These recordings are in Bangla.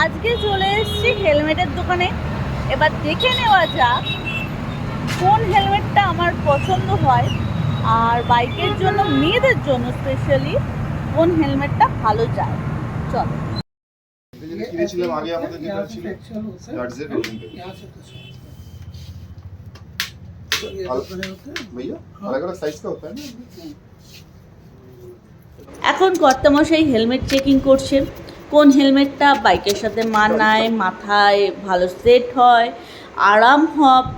আজকে চলে এসেছি হেলমেটের দোকানে। এবার দেখে নেওয়া যাক কোন হেলমেটটা আমার পছন্দ হয়, আর বাইকের জন্য মেয়েদের জন্য স্পেশালি কোন হেলমেটটা ভালো যায়। চল। এখন কর্তামশাই হেলমেট চেকিং করছে, কোন হেলমেটটা বাইকের সাথে মানায়, মাথায় ভালো সেট হয়, আরাম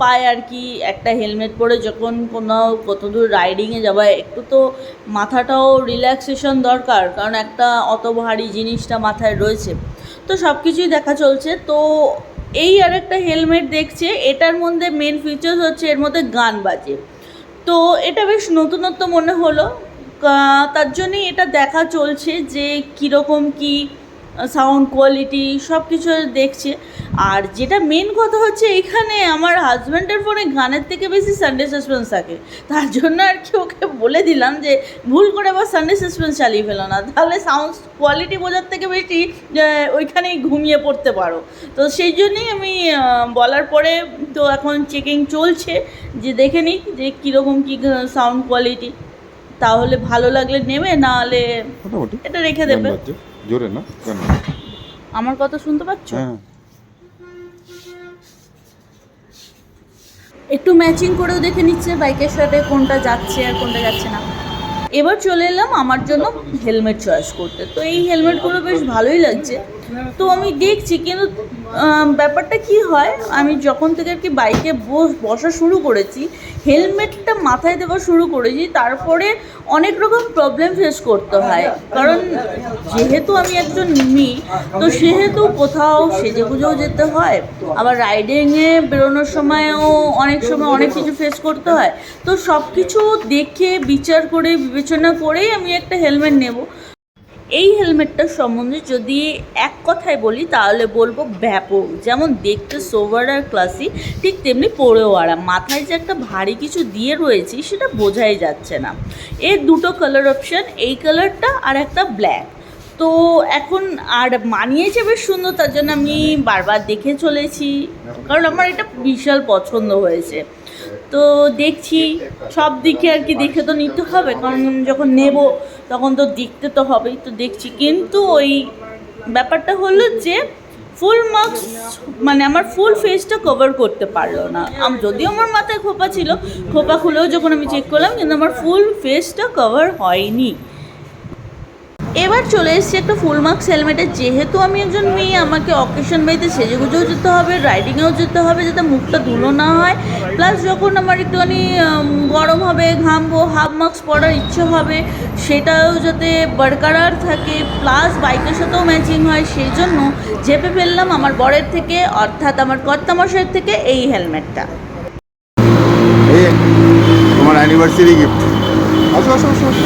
পায় আর কি। একটা হেলমেট পরে যখন কত দূর রাইডিংয়ে যাওয়া, একটু তো মাথাটাও রিল্যাক্সেশন দরকার, কারণ একটা অত ভারী জিনিসটা মাথায় রয়েছে। তো সব কিছুই দেখা চলছে। তো এই আর একটা হেলমেট দেখছে, এটার মধ্যে মেন ফিচার্স হচ্ছে এর মধ্যে গান বাজে। তো এটা বেশ নতুনত্ব মনে হলো, তার জন্যই এটা দেখা চলছে যে কীরকম কী সাউন্ড কোয়ালিটি সব কিছু দেখছে। আর যেটা মেন কথা হচ্ছে, এখানে আমার হাজব্যান্ডের ফোনে গানের থেকে বেশি সানডে সাসপেন্স থাকে। তার জন্য আর কি ওকে বলে দিলাম যে ভুল করে আবার সানডে সাসপেন্স চালিয়ে ফেলো না, তাহলে সাউন্ড কোয়ালিটি বোঝার থেকে বেশি ওইখানেই ঘুমিয়ে পড়তে পারো। তো সেই জন্যই আমি বলার পরে তো এখন চেকিং চলছে, যে দেখে নিই যে কীরকম কী সাউন্ড কোয়ালিটি, তাহলে ভালো লাগলে নেবে, না হলে এটা রেখে দেবে। জোরে না, আমার কথা শুনতে পাচ্ছ? একটু ম্যাচিং করেও দেখে নিচ্ছে বাইকের সাথে কোনটা যাচ্ছে আর কোনটা যাচ্ছে না। এবার চলে এলাম আমার জন্য হেলমেট চয়েস করতে। তো এই হেলমেটগুলো বেশ ভালোই লাগছে, তো আমি দেখছি। কিন্তু ব্যাপারটা কি হয়, আমি যখন থেকে আর কি বাইকে বসা শুরু করেছি, হেলমেটটা মাথায় দেওয়া শুরু করেছি, তারপরে অনেক রকম প্রবলেম ফেস করতে হয়। কারণ যেহেতু আমি একজন মেয়ে, তো সেহেতু কোথাও সেজেগুজেও যেতে হয়, আবার রাইডিংয়ে বেরোনোর সময়ও অনেক সময় অনেক কিছু ফেস করতে হয়। তো সব কিছু দেখে বিচার করে বিবেচনা করেই আমি একটা হেলমেট নেব। এই হেলমেটটার সম্বন্ধে যদি এক কথায় বলি তাহলে বলবো ব্যাপক। যেমন দেখতে সোবার আর ক্লাসি, ঠিক তেমনি পরেও আরাম। মাথায় যে একটা ভারী কিছু দিয়ে রয়েছি সেটা বোঝাই যাচ্ছে না। এর দুটো কালার অপশান, এই কালারটা আর একটা ব্ল্যাক। তো এখন আর মানিয়েছে বেশ সুন্দর, তার জন্য আমি বারবার দেখে চলেছি, কারণ আমার এটা বিশাল পছন্দ হয়েছে। তো দেখছি সব দিকে আর কি, দেখে তো নিতে হবে, কারণ যখন নেব তখন তো দেখতে তো হবেই। তো দেখছি, কিন্তু ওই ব্যাপারটা হলো যে ফুল মার্কস, মানে আমার ফুল ফেসটা কভার করতে পারলো না। যদিও আমার মাথায় খোপা ছিল, খোপা খুলেও যখন আমি চেক করলাম, কিন্তু আমার ফুল ফেসটা কভার হয়নি। এবার চলে এসেছি একটা ফুল মার্কস হেলমেটে। যেহেতু আমি একজন মেয়ে, আমাকে অকেশন বাড়িতে সেজেগুজেও যেতে হবে, রাইডিংয়েও যেতে হবে, যাতে মুখটা ধুলো না হয়। প্লাস যখন আমার একটুখানি গরম হবে, ঘামবো, হাফ মাস্ক পরার ইচ্ছে হবে, সেটাও যাতে বরকরার থাকে, প্লাস বাইকের সাথেও ম্যাচিং হয়। সেই জন্য চেপে ফেললাম আমার বরের থেকে, অর্থাৎ আমার কর্তামশাইয়ের থেকে এই হেলমেটটা। তোমার অ্যানিভার্সারি গিফট। আসো আসো আসো।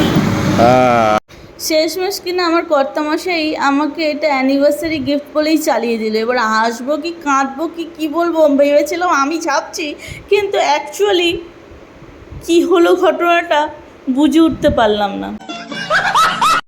শেষমেশ কিনা আমার কর্তামশাই আমাকে এটা অ্যানিভার্সারি গিফট বলেই চালিয়ে দিল। এবার হাসবো কি কাঁদবো কি বলবো ভেবেছিলাম আমি ছাপছি, কিন্তু অ্যাকচুয়ালি কি হলো ঘটনাটা বুঝে উঠতে পারলাম না।